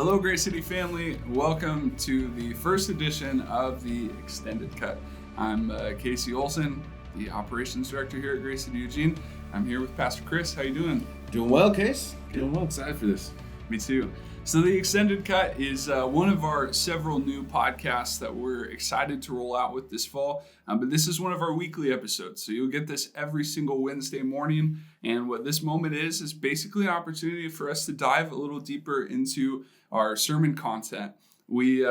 Hello, Great City family. Welcome to the first edition of the Extended Cut. I'm Casey Olsen, the Operations Director here at Great City Eugene. I'm here with Pastor Chris. How you doing? Doing well, Case. Doing well. Excited for this. Me too. So the Extended Cut is one of our several new podcasts that we're excited to roll out with this fall. But this is one of our weekly episodes. So you'll get this every single Wednesday morning. And what this moment is basically an opportunity for us to dive a little deeper into our sermon content. We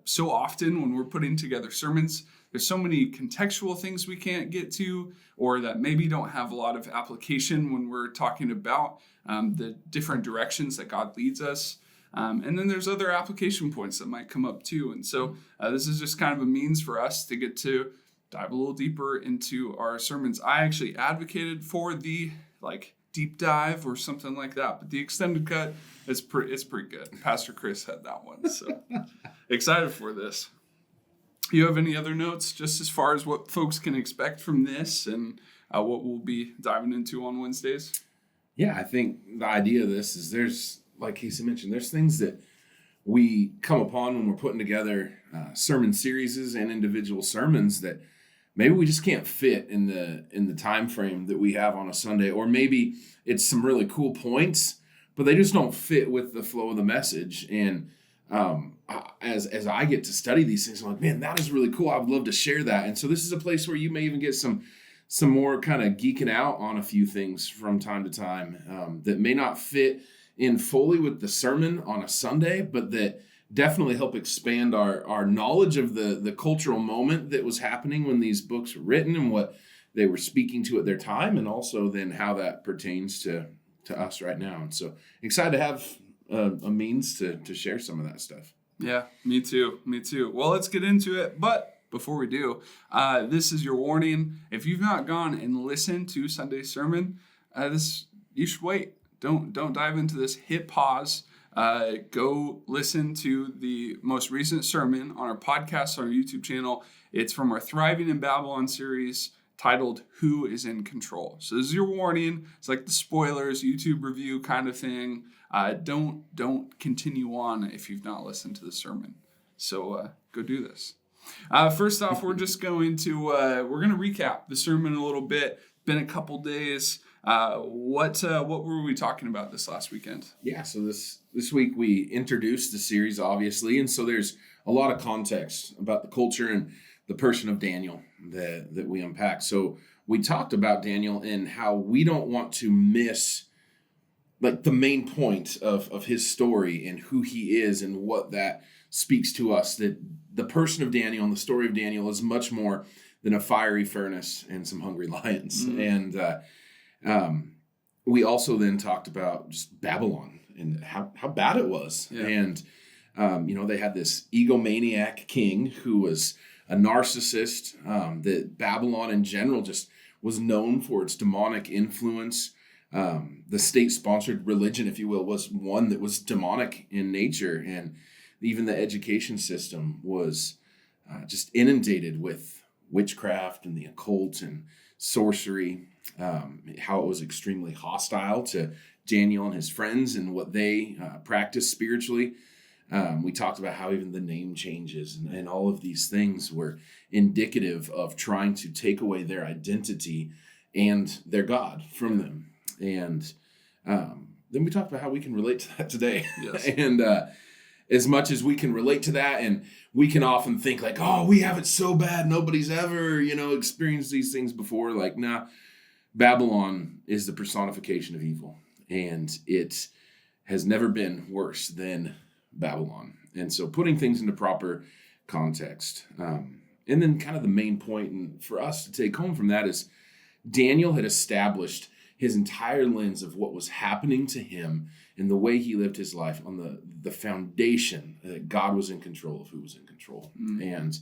so often when we're putting together sermons, there's so many contextual things we can't get to, or that maybe don't have a lot of application when we're talking about the different directions that God leads us. And then there's other application points that might come up too. And so this is just kind of a means for us to get to dive a little deeper into our sermons. I actually advocated for the deep dive or something like that, but the Extended Cut it's pretty good. Pastor Chris had that one, so excited for this. You have any other notes just as far as what folks can expect from this and what we'll be diving into on Wednesdays? Yeah, I think the idea of this is there's, like Casey mentioned, there's things that we come upon when we're putting together sermon series and individual sermons that maybe we just can't fit in the time frame that we have on a Sunday, or maybe it's some really cool points, but they just don't fit with the flow of the message. And as I get to study these things, I'm like, man, that is really cool. I would love to share that. And so this is a place where you may even get some more kind of geeking out on a few things from time to time that may not fit in fully with the sermon on a Sunday, but that definitely help expand our knowledge of the cultural moment that was happening when these books were written and what they were speaking to at their time, and also then how that pertains to us right now. And so excited to have a means to share some of that stuff. Yeah, me too. Well, let's get into it. But before we do, this is your warning. If you've not gone and listened to Sunday's sermon, you should wait. Don't dive into this. Hit pause. Go listen to the most recent sermon on our podcast, on our YouTube channel. It's from our Thriving in Babylon series titled Who is in Control? So this is your warning. It's like the spoilers, YouTube review kind of thing. Don't continue on if you've not listened to the sermon. So go do this. First off, we're just going to recap the sermon a little bit. Been a couple days. What were we talking about this last weekend? Yeah, so this week we introduced the series, obviously, and so there's a lot of context about the culture and the person of Daniel that we unpack. So we talked about Daniel and how we don't want to miss the main point of his story and who he is and what that speaks to us, that the person of Daniel and the story of Daniel is much more than a fiery furnace and some hungry lions. Mm-hmm. And we also then talked about just Babylon and how bad it was. Yeah. And, they had this egomaniac king who was a narcissist, that Babylon in general just was known for its demonic influence. The state-sponsored religion, if you will, was one that was demonic in nature. And even the education system was just inundated with witchcraft and the occult and sorcery. How it was extremely hostile to Daniel and his friends and what they practiced spiritually. We talked about how even the name changes and all of these things were indicative of trying to take away their identity and their God from them. And then we talked about how we can relate to that today. Yes. And as much as we can relate to that, and we can often think we have it so bad, nobody's ever, experienced these things before. Nah. Babylon is the personification of evil, and it has never been worse than Babylon. And so putting things into proper context. And then kind of the main point and for us to take home from that is Daniel had established his entire lens of what was happening to him and the way he lived his life on the foundation that God was in control of who was in control. Mm.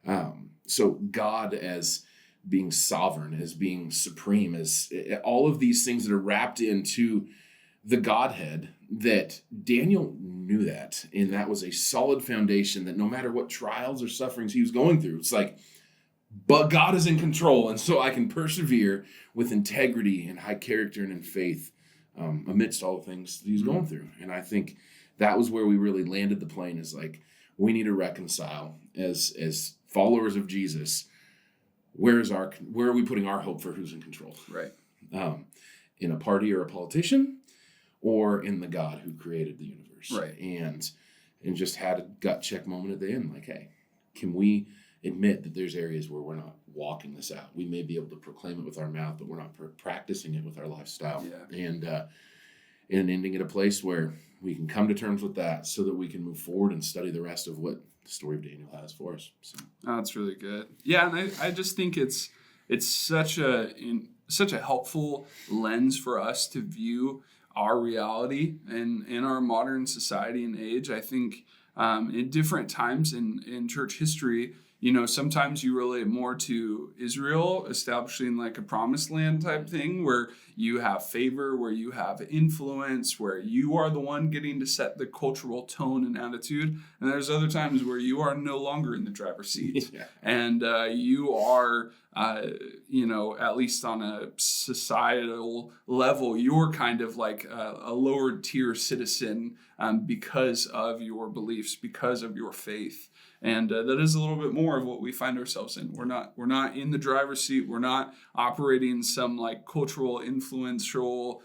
And so God as being sovereign, as being supreme, as all of these things that are wrapped into the Godhead, that Daniel knew that. And that was a solid foundation that no matter what trials or sufferings he was going through, it's but God is in control. And so I can persevere with integrity and high character and in faith amidst all the things that he's going through. And I think that was where we really landed the plane, is like, we need to reconcile as followers of Jesus. Where are we putting our hope for who's in control? Right. In a party or a politician, or in the God who created the universe? Right. And just had a gut check moment at the end, like, hey, can we admit that there's areas where we're not walking this out? We may be able to proclaim it with our mouth, but we're not practicing it with our lifestyle. Yeah. And ending at a place where we can come to terms with that, so that we can move forward and study the rest of what the story of Daniel has for us. So. Oh, that's really good. Yeah, and I just think it's such a helpful lens for us to view our reality and in our modern society and age. I think in different times in church history, sometimes you relate more to Israel establishing like a promised land type thing, where you have favor, where you have influence, where you are the one getting to set the cultural tone and attitude. And there's other times where you are no longer in the driver's seat. Yeah. And you are, at least on a societal level, you're kind of like a lower tier citizen because of your beliefs, because of your faith. And that is a little bit more of what we find ourselves in. We're not in the driver's seat. We're not operating some like cultural influential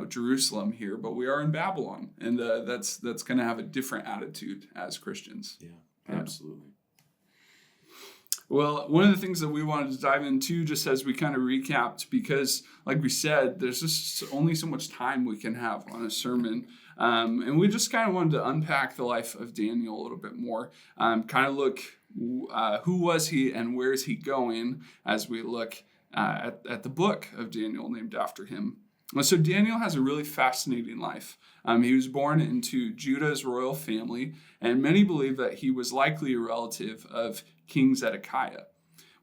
Jerusalem here, but we are in Babylon, and that's going to have a different attitude as Christians. Yeah, absolutely. Well, one of the things that we wanted to dive into, just as we kind of recapped, because like we said, there's just only so much time we can have on a sermon. And we just kind of wanted to unpack the life of Daniel a little bit more, kind of look who was he and where is he going as we look at the book of Daniel named after him. So Daniel has a really fascinating life. He was born into Judah's royal family, and many believe that he was likely a relative of King Zedekiah.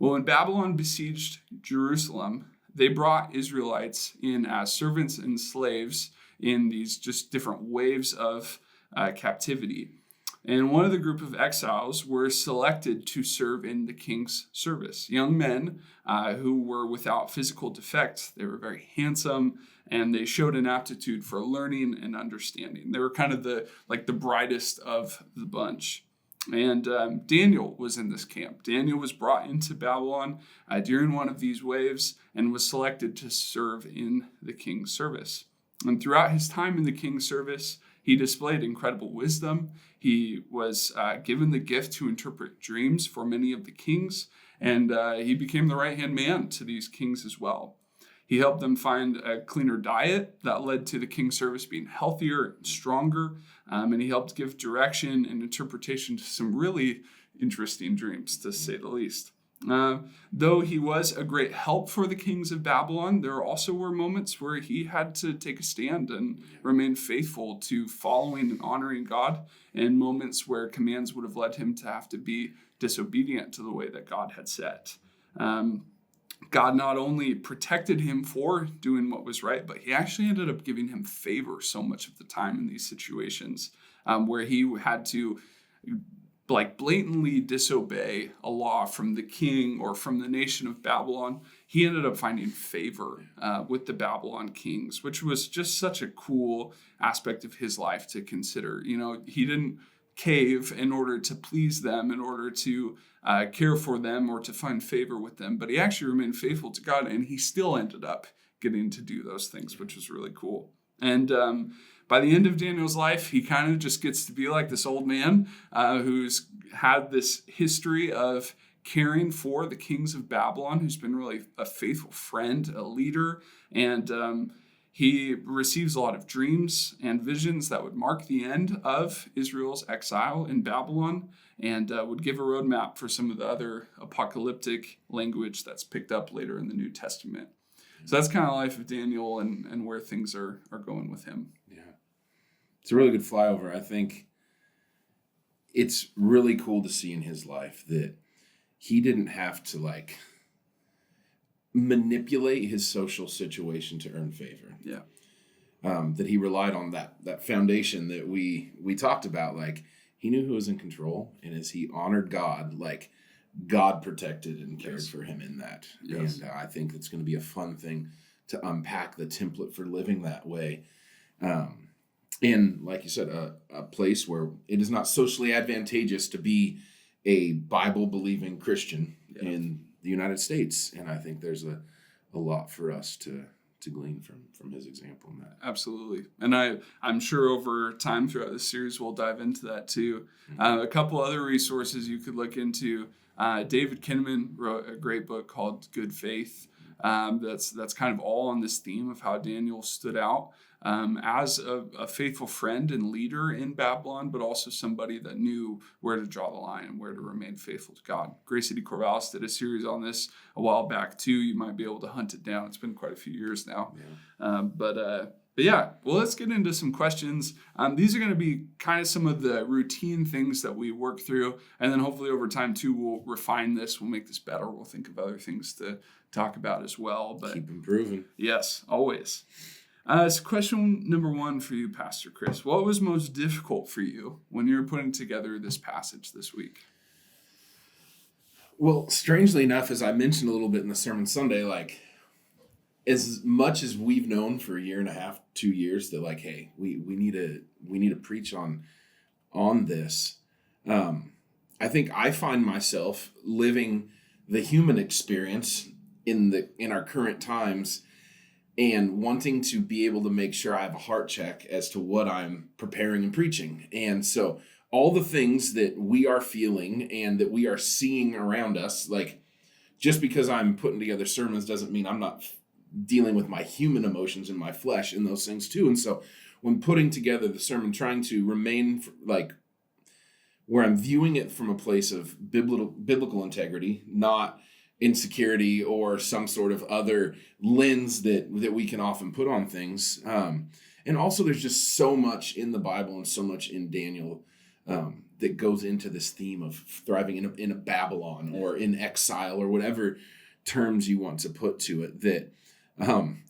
Well, when Babylon besieged Jerusalem, they brought Israelites in as servants and slaves in these just different waves of captivity. And one of the group of exiles were selected to serve in the king's service. Young men who were without physical defect. They were very handsome, and they showed an aptitude for learning and understanding. They were kind of the brightest of the bunch. And Daniel was in this camp. Daniel was brought into Babylon during one of these waves and was selected to serve in the king's service. And throughout his time in the king's service, he displayed incredible wisdom. He was given the gift to interpret dreams for many of the kings, and he became the right-hand man to these kings as well. He helped them find a cleaner diet that led to the king's service being healthier and stronger, and he helped give direction and interpretation to some really interesting dreams, to say the least. Though he was a great help for the kings of Babylon, there also were moments where he had to take a stand and remain faithful to following and honoring God, and moments where commands would have led him to have to be disobedient to the way that God had set. God not only protected him for doing what was right, but he actually ended up giving him favor so much of the time in these situations where he had to blatantly disobey a law from the king or from the nation of Babylon. He ended up finding favor with the Babylon kings, which was just such a cool aspect of his life to consider. He didn't cave in order to please them, in order to care for them or to find favor with them, but he actually remained faithful to God, and he still ended up getting to do those things, which was really cool. And by the end of Daniel's life, he kind of just gets to be like this old man who's had this history of caring for the kings of Babylon, who's been really a faithful friend, a leader, and he receives a lot of dreams and visions that would mark the end of Israel's exile in Babylon, and would give a roadmap for some of the other apocalyptic language that's picked up later in the New Testament. So that's kind of the life of Daniel and where things are going with him. Yeah. It's a really good flyover. I think it's really cool to see in his life that he didn't have to manipulate his social situation to earn favor. Yeah. That he relied on that foundation that we talked about. He knew who was in control, and as he honored God, God protected and cared for him in that. Yes. And I think it's going to be a fun thing to unpack the template for living that way. in, like you said, a place where it is not socially advantageous to be a Bible-believing Christian in the United States. And I think there's a lot for us to glean from his example in that. Absolutely. And I'm sure over time throughout this series, we'll dive into that too. A couple other resources you could look into. David Kinnaman wrote a great book called Good Faith. That's kind of all on this theme of how Daniel stood out as a faithful friend and leader in Babylon, but also somebody that knew where to draw the line and where to remain faithful to God. Grace City Corvallis did a series on this a while back too. You might be able to hunt it down. It's been quite a few years now. Yeah. But yeah, well, let's get into some questions. These are going to be kind of some of the routine things that we work through. And then hopefully over time, too, we'll refine this. We'll make this better. We'll think of other things to talk about as well. But keep improving. Yes, always. So question number 1 for you, Pastor Chris. What was most difficult for you when you were putting together this passage this week? Well, strangely enough, as I mentioned a little bit in the Sermon Sunday, like, as much as we've known for a year and a half, 2 years, that like, hey, we need to preach on this. I think I find myself living the human experience in our current times, and wanting to be able to make sure I have a heart check as to what I'm preparing and preaching. And so all the things that we are feeling and that we are seeing around us, like, just because I'm putting together sermons doesn't mean I'm not dealing with my human emotions in my flesh and those things too. And so when putting together the sermon, trying to remain like where I'm viewing it from a place of biblical integrity, not insecurity or some sort of other lens that we can often put on things. And also there's just so much in the Bible and so much in Daniel that goes into this theme of thriving in a Babylon or in exile or whatever terms you want to put to it, that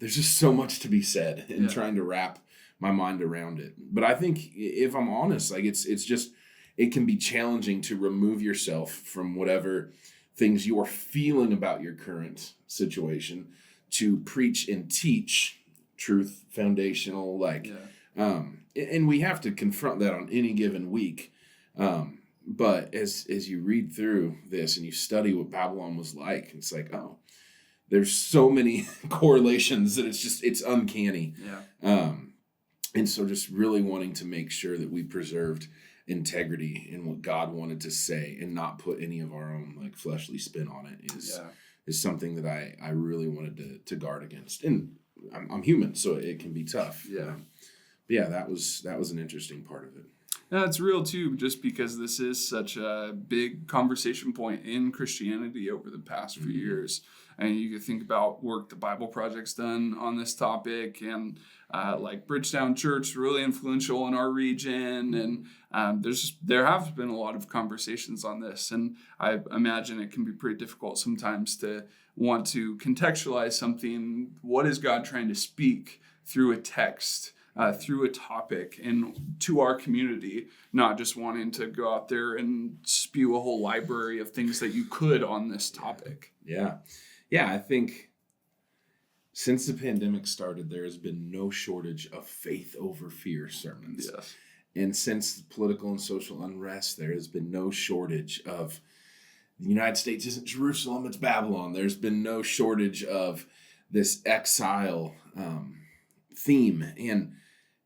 there's just so much to be said in trying to wrap my mind around it. But I think if I'm honest, like it's just, it can be challenging to remove yourself from whatever things you're feeling about your current situation to preach and teach truth, foundational, and we have to confront that on any given week. But as you read through this and you study what Babylon was like, it's like, oh, there's so many correlations that it's uncanny. Yeah. And so just really wanting to make sure that we preserved integrity in what God wanted to say and not put any of our own like fleshly spin on it is something that I really wanted to guard against. And I'm human, so it can be tough. Yeah. But yeah, that was an interesting part of it. Yeah, it's real too, just because this is such a big conversation point in Christianity over the past few years. And you can think about work the Bible Project's done on this topic, and like Bridgetown Church, really influential in our region. And there have been a lot of conversations on this. And I imagine it can be pretty difficult sometimes to want to contextualize something. What is God trying to speak through a text? Through a topic and to our community, not just wanting to go out there and spew a whole library of things that you could on this topic. Yeah. I think since the pandemic started, there has been no shortage of faith over fear sermons. Yes. And since the political and social unrest, there has been no shortage of the United States isn't Jerusalem, it's Babylon. There's been no shortage of this exile theme. And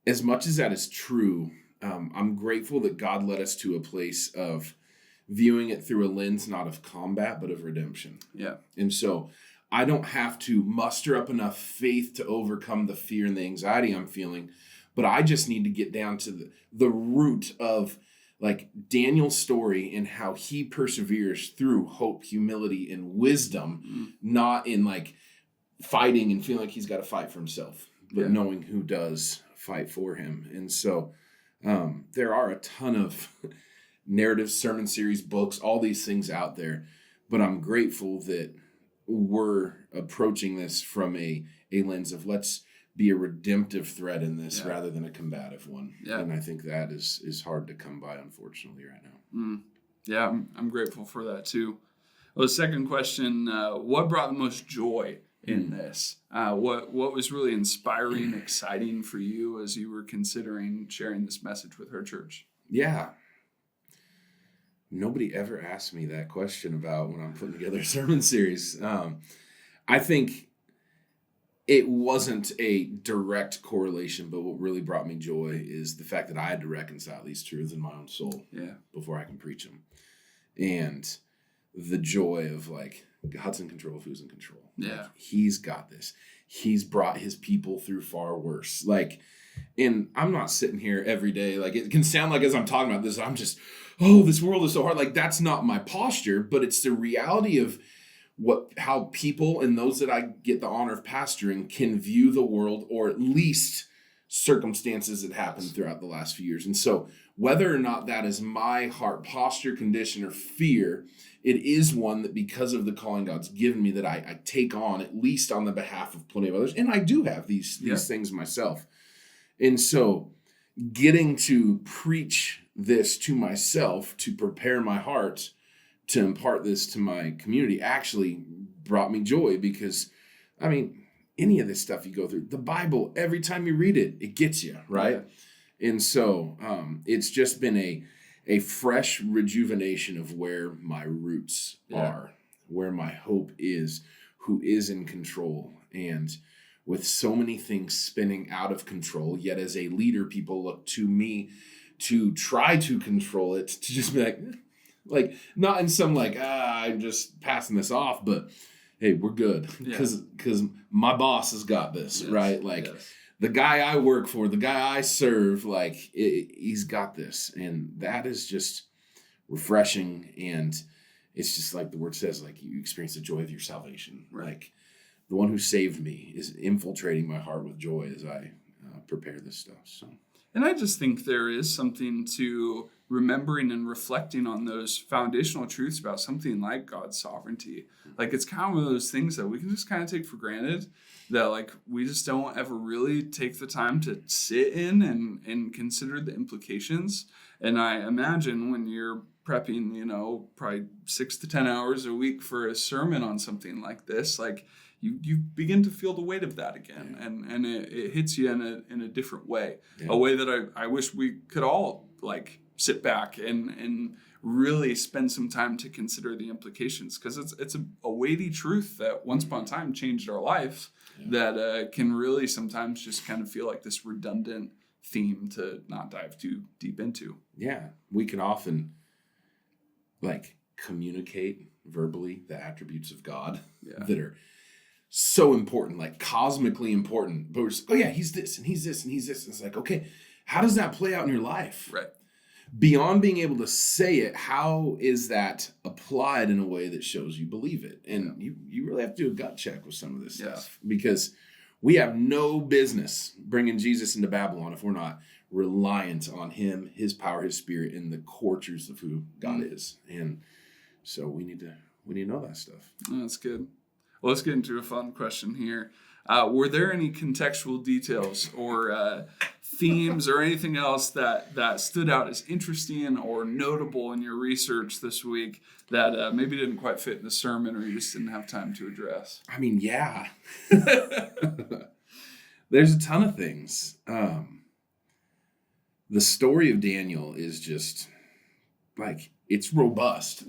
as much as that is true, I'm grateful that God led us to a place of viewing it through a lens, not of combat, but of redemption. Yeah. And so I don't have to muster up enough faith to overcome the fear and the anxiety I'm feeling, but I just need to get down to the root of like Daniel's story and how he perseveres through hope, humility, and wisdom, not in like fighting and feeling like he's got to fight for himself, but knowing who does fight for him. And so there are a ton of narrative sermon series, books, all these things out there, but I'm grateful that we're approaching this from a lens of let's be a redemptive thread in this rather than a combative one. Yeah. And I think that is hard to come by, unfortunately, right now. Yeah, I'm grateful for that too. Well, the second question, what brought the most joy in this. What was really inspiring, exciting for you as you were considering sharing this message with our church? Yeah. Nobody ever asked me that question about when I'm putting together a sermon series. I think it wasn't a direct correlation, but what really brought me joy is the fact that I had to reconcile these truths in my own soul before I can preach them. And the joy of like, God's in control of who's in control. Yeah. Like, he's got this. He's brought his people through far worse. Like, and I'm not sitting here every day. Like, it can sound like as I'm talking about this, I'm just, oh, this world is so hard. Like, that's not my posture, but it's the reality of how people and those that I get the honor of pastoring can view the world, or at least circumstances that happened throughout the last few years. And so whether or not that is my heart posture, condition, or fear, it is one that because of the calling God's given me that I take on, at least on the behalf of plenty of others. And I do have these things myself. And so getting to preach this to myself, to prepare my heart, to impart this to my community actually brought me joy because, I mean, any of this stuff you go through, the Bible, every time you read it, it gets you, right? Yeah. And so it's just been a fresh rejuvenation of where my roots are, where my hope is, who is in control. And with so many things spinning out of control, yet as a leader, people look to me to try to control it, to just be like not in some like, I'm just passing this off, but hey, we're good because my boss has got this, right? Like the guy I work for, the guy I serve, like he's got this. And that is just refreshing. And it's just like the word says, like you experience the joy of your salvation. Right. Like the one who saved me is infiltrating my heart with joy as I prepare this stuff. So. And I just think there is something to remembering and reflecting on those foundational truths about something like God's sovereignty. Like it's kind of one of those things that we can just kind of take for granted, that like we just don't ever really take the time to sit in and consider the implications. And I imagine when you're prepping, probably 6 to 10 hours a week for a sermon on something like this, like you begin to feel the weight of that again, and it hits you in a different way, a way that I wish we could all like sit back and really spend some time to consider the implications, because it's a weighty truth that once upon a time changed our life, that can really sometimes just kind of feel like this redundant theme to not dive too deep into. Yeah, we can often like communicate verbally the attributes of God that are so important, like cosmically important, but we're just, he's this and he's this and he's this. And it's like, okay, how does that play out in your life? Right. Beyond being able to say it, how is that applied in a way that shows you believe it? And you really have to do a gut check with some of this stuff, because we have no business bringing Jesus into Babylon if we're not reliant on him, his power, his spirit, and the core truths of who God is. And so we need to know that stuff. Oh, that's good. Well, let's get into a fun question here. Were there any contextual details or themes or anything else that stood out as interesting or notable in your research this week that maybe didn't quite fit in the sermon, or you just didn't have time to address? I mean, yeah. There's a ton of things. The story of Daniel is just like, it's robust.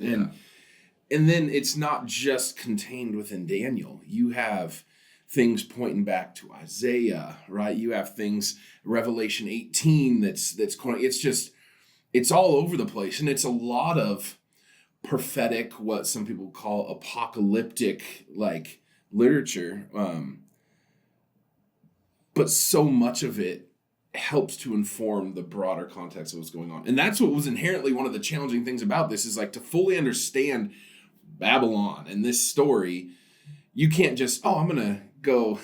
And then it's not just contained within Daniel. You have things pointing back to Isaiah, right? You have things, Revelation 18, it's all over the place. And it's a lot of prophetic, what some people call apocalyptic, like literature. But so much of it helps to inform the broader context of what's going on. And that's what was inherently one of the challenging things about this, is like to fully understand Babylon and this story, you can't just, I'm going to go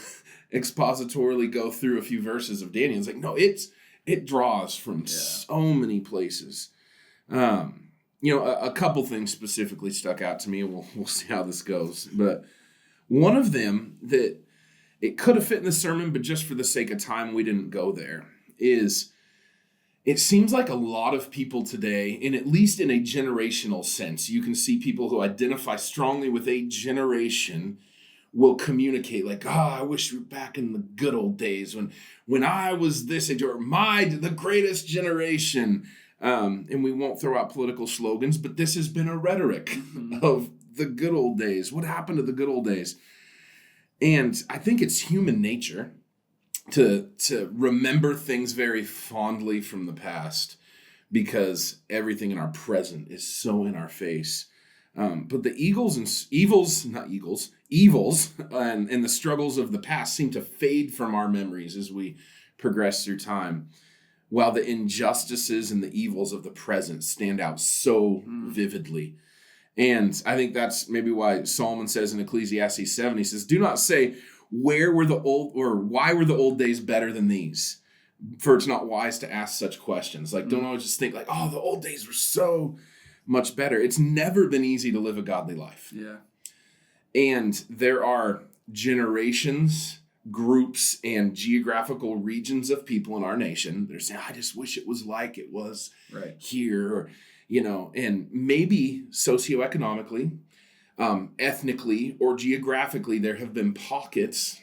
expositorily go through a few verses of Daniel. It's like, no, it draws from so many places. A couple things specifically stuck out to me, and we'll see how this goes. But one of them that it could have fit in the sermon, but just for the sake of time, we didn't go there, is it seems like a lot of people today, and at least in a generational sense, you can see people who identify strongly with a generation will communicate like, I wish we were back in the good old days when I was this age, or the greatest generation. And we won't throw out political slogans, but this has been a rhetoric of the good old days. What happened to the good old days? And I think it's human nature to remember things very fondly from the past, because everything in our present is so in our face. But the evils and the struggles of the past seem to fade from our memories as we progress through time, while the injustices and the evils of the present stand out so vividly. And I think that's maybe why Solomon says in Ecclesiastes 7, he says, do not say, why were the old days better than these? For it's not wise to ask such questions. Like, don't always just think like, oh, the old days were so much better. It's never been easy to live a godly life. Yeah. And there are generations, groups, and geographical regions of people in our nation that are saying, I just wish it was like it was here, or, and maybe socioeconomically, ethnically, or geographically, there have been pockets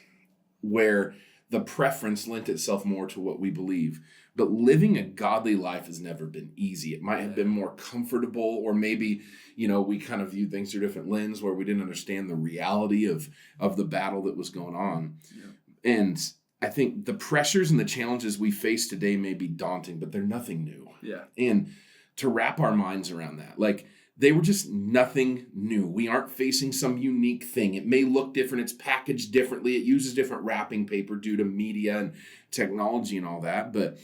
where the preference lent itself more to what we believe. But living a godly life has never been easy. It might have been more comfortable, or maybe, we kind of viewed things through a different lens where we didn't understand the reality of the battle that was going on. Yeah. And I think the pressures and the challenges we face today may be daunting, but they're nothing new. Yeah. And to wrap our minds around that, like, they were just nothing new. We aren't facing some unique thing. It may look different. It's packaged differently. It uses different wrapping paper due to media and technology and all that. But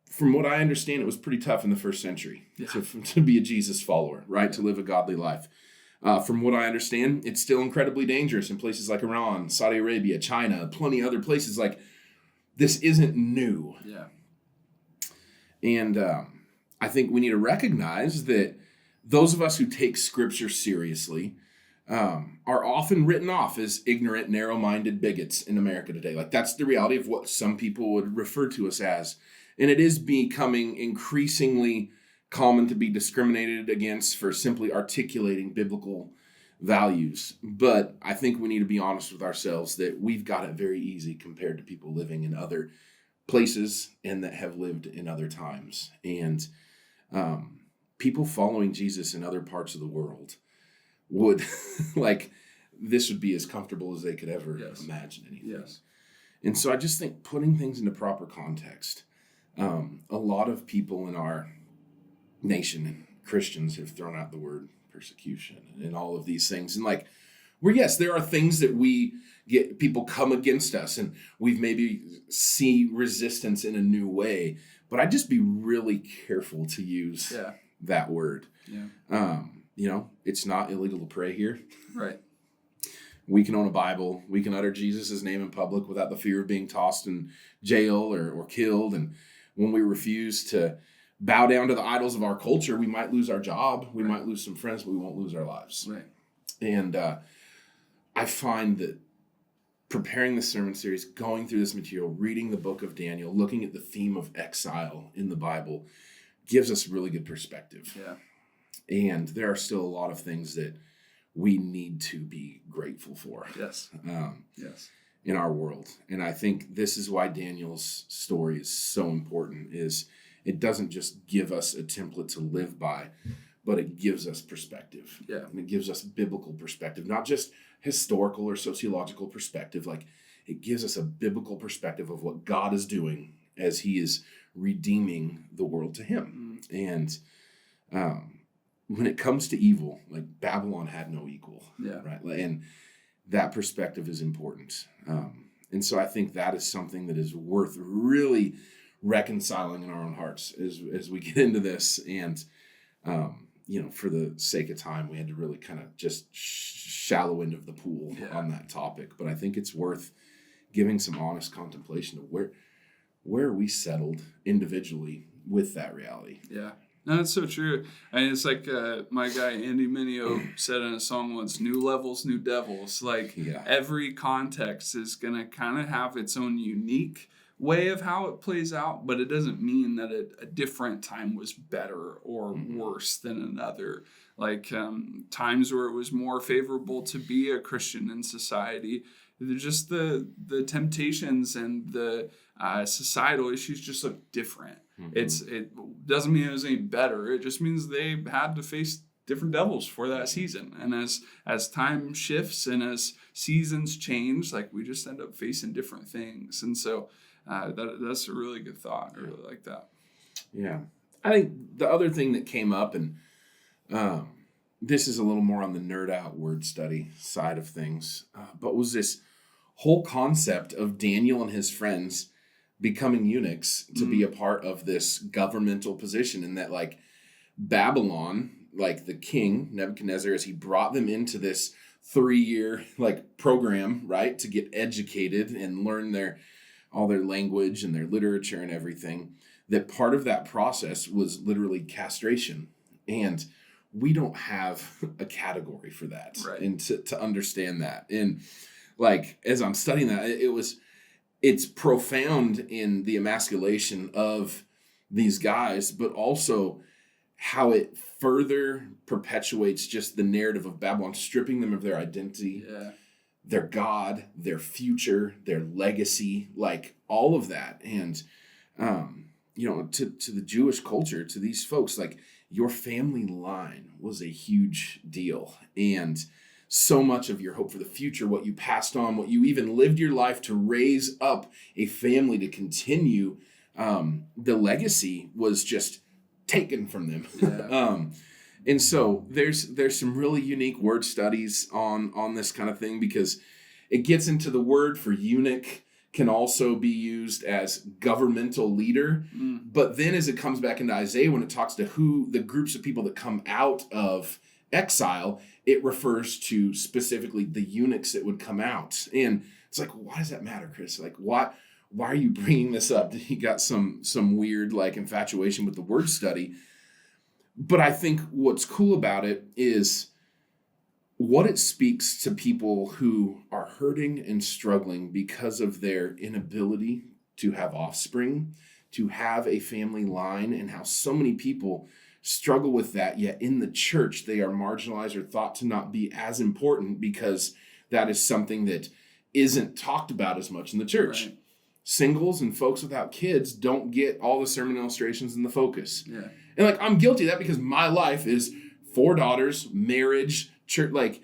from what I understand, it was pretty tough in the first century to be a Jesus follower, right? To live a godly life. From what I understand, it's still incredibly dangerous in places like Iran, Saudi Arabia, China, plenty other places. Like, this isn't new. Yeah. And I think we need to recognize that those of us who take Scripture seriously are often written off as ignorant, narrow-minded bigots in America today. Like, that's the reality of what some people would refer to us as. And it is becoming increasingly common to be discriminated against for simply articulating biblical values. But I think we need to be honest with ourselves that we've got it very easy compared to people living in other places and that have lived in other times. And people following Jesus in other parts of the world would, this would be as comfortable as they could ever imagine anything. Yes. And so I just think putting things into proper context, a lot of people in our nation, Christians, have thrown out the word persecution and all of these things. And there are things that we get, people come against us and we've maybe see resistance in a new way, but I'd just be really careful to use that word. Yeah. It's not illegal to pray here. Right. We can own a Bible. We can utter Jesus' name in public without the fear of being tossed in jail or killed. And when we refuse to bow down to the idols of our culture, we might lose our job. We might lose some friends, but we won't lose our lives. Right. And I find that preparing this sermon series, going through this material, reading the book of Daniel, looking at the theme of exile in the Bible, gives us really good perspective. Yeah. And there are still a lot of things that we need to be grateful for. Yes. Yes. In our world. And I think this is why Daniel's story is so important, is it doesn't just give us a template to live by, but it gives us perspective. Yeah. And it gives us biblical perspective, not just historical or sociological perspective. Like, it gives us a biblical perspective of what God is doing as he is redeeming the world to him. And when it comes to evil, like, Babylon had no equal. Yeah. Right. And that perspective is important. And so I think that is something that is worth really reconciling in our own hearts as we get into this. And, for the sake of time, we had to really kind of just shallow end of the pool on that topic. But I think it's worth giving some honest contemplation of where are we settled individually with that reality. Yeah. No, that's so true. And it's like my guy Andy Mineo said in a song once, new levels, new devils. Every context is going to kind of have its own unique way of how it plays out, but it doesn't mean that a different time was better or worse than another. Like times where it was more favorable to be a Christian in society, just the temptations and the societal issues just look different. It doesn't mean it was any better. It just means they had to face different devils for that season. And as time shifts and as seasons change, like we just end up facing different things. And so that's a really good thought. I really like that. Yeah. I think the other thing that came up, and this is a little more on the nerd out word study side of things, but was this whole concept of Daniel and his friends becoming eunuchs to be a part of this governmental position, and that like Babylon, like the king Nebuchadnezzar, as he brought them into this 3-year like program, right, to get educated and learn all their language and their literature and everything, that part of that process was literally castration. And we don't have a category for that, right, and to understand that. And like as I'm studying that, it's profound in the emasculation of these guys, but also how it further perpetuates just the narrative of Babylon, stripping them of their identity, their God, their future, their legacy, like all of that. And, to the Jewish culture, to these folks, like your family line was a huge deal. And so much of your hope for the future, what you passed on, what you even lived your life to raise up a family to continue, the legacy was just taken from them. Yeah. And so there's some really unique word studies on this kind of thing, because it gets into the word for eunuch can also be used as governmental leader. But then as it comes back into Isaiah, when it talks to who the groups of people that come out of exile, it refers to specifically the eunuchs that would come out. And it's like, why does that matter, Chris? Like, why are you bringing this up? You got some weird like infatuation with the word study. But I think what's cool about it is what it speaks to people who are hurting and struggling because of their inability to have offspring, to have a family line, and how so many people struggle with that, yet in the church they are marginalized or thought to not be as important because that is something that isn't talked about as much in the church. Right. Singles and folks without kids don't get all the sermon illustrations in the focus. Yeah. And like I'm guilty of that because my life is 4 daughters, marriage, church, like,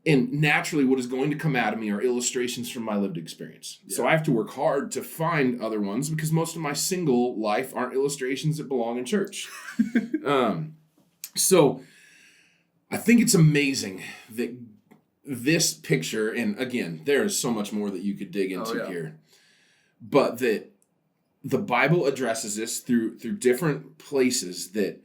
and naturally what is going to come out of me are illustrations from my lived experience. Yeah. So I have to work hard to find other ones because most of my single life aren't illustrations that belong in church. So I think it's amazing that this picture, and again, there is so much more that you could dig into here, but that the Bible addresses this through different places, that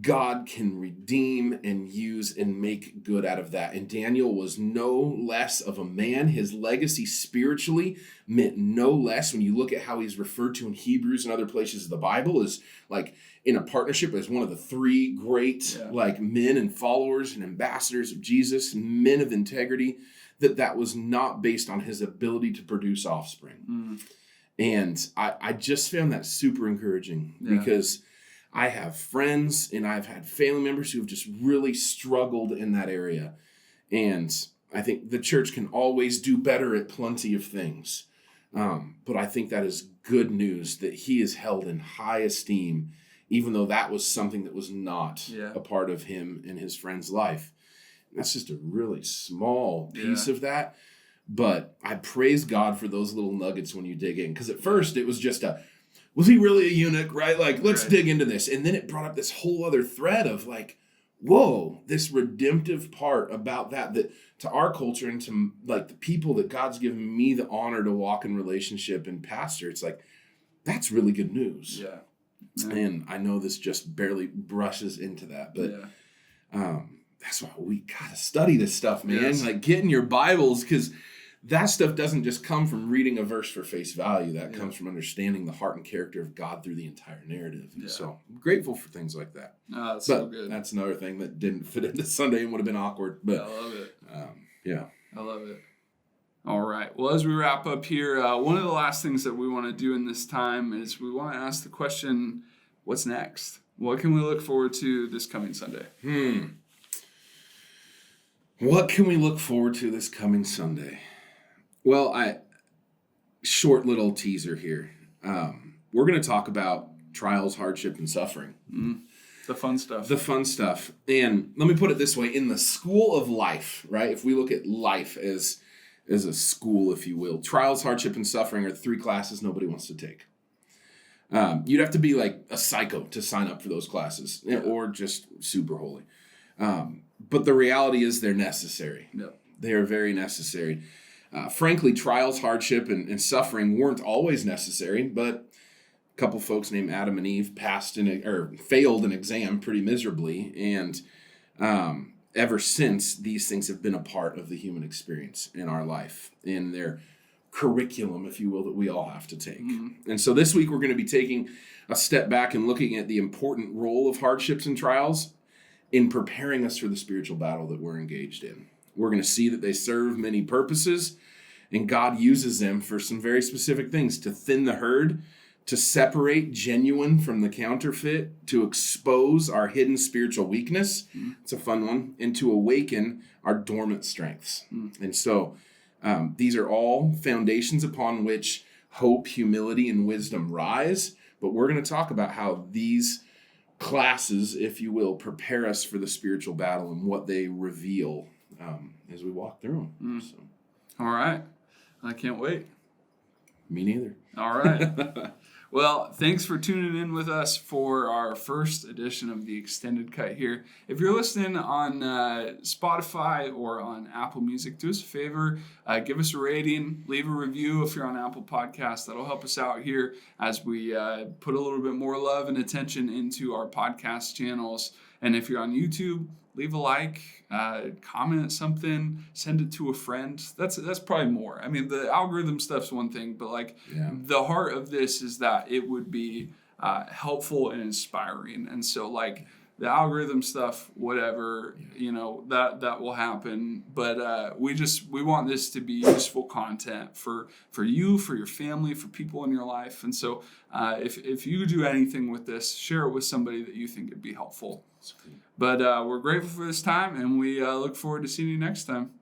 God can redeem and use and make good out of that. And Daniel was no less of a man. His legacy spiritually meant no less. When you look at how he's referred to in Hebrews and other places of the Bible, is like in a partnership as one of the 3 great like men and followers and ambassadors of Jesus, men of integrity, that was not based on his ability to produce offspring. And I just found that super encouraging because I have friends and I've had family members who have just really struggled in that area. And I think the church can always do better at plenty of things. But I think that is good news that he is held in high esteem, even though that was something that was not a part of him and his friend's life. And that's just a really small piece of that. But I praise God for those little nuggets when you dig in. Because at first it was just was he really a eunuch, right? Like, let's dig into this. And then it brought up this whole other thread of like, whoa, this redemptive part about that to our culture and to like the people that God's given me the honor to walk in relationship and pastor, it's like, that's really good news. Yeah. And I know this just barely brushes into that, but that's why we got to study this stuff, man. Yes. Like, get in your Bibles, because that stuff doesn't just come from reading a verse for face value. That comes from understanding the heart and character of God through the entire narrative. Yeah. So I'm grateful for things like that. That's so good. That's another thing that didn't fit into Sunday and would have been awkward. But I love it. Yeah. I love it. All right. Well, as we wrap up here, one of the last things that we want to do in this time is we want to ask the question, what's next? What can we look forward to this coming Sunday? What can we look forward to this coming Sunday? Well, short little teaser here. We're going to talk about trials, hardship, and suffering. The fun stuff. The fun stuff. And let me put it this way. In the school of life, right? If we look at life as a school, if you will, trials, hardship, and suffering are 3 classes nobody wants to take. You'd have to be like a psycho to sign up for those classes, or just super holy. But the reality is they're necessary. Yep. They are very necessary. Frankly, trials, hardship, and suffering weren't always necessary, but a couple folks named Adam and Eve failed an exam pretty miserably, and ever since, these things have been a part of the human experience in our life, in their curriculum, if you will, that we all have to take. And so this week we're going to be taking a step back and looking at the important role of hardships and trials in preparing us for the spiritual battle that we're engaged in. We're going to see that they serve many purposes, and God uses them for some very specific things: to thin the herd, to separate genuine from the counterfeit, to expose our hidden spiritual weakness. It's a fun one. And to awaken our dormant strengths. And so these are all foundations upon which hope, humility, and wisdom rise. But we're going to talk about how these classes, if you will, prepare us for the spiritual battle and what they reveal as we walk through them. So. All right. I can't wait. Me neither. All right. Well, thanks for tuning in with us for our first edition of the Extended Cut here. If you're listening on Spotify or on Apple Music, do us a favor, give us a rating, leave a review if you're on Apple Podcasts. That'll help us out here as we put a little bit more love and attention into our podcast channels. And if you're on YouTube, leave a like, comment something, send it to a friend. That's probably more. I mean, the algorithm stuff's one thing, but the heart of this is that it would be helpful and inspiring. And so the algorithm stuff, whatever, that will happen. But we want this to be useful content for you, for your family, for people in your life. And so if you do anything with this, share it with somebody that you think would be helpful. But we're grateful for this time, and we look forward to seeing you next time.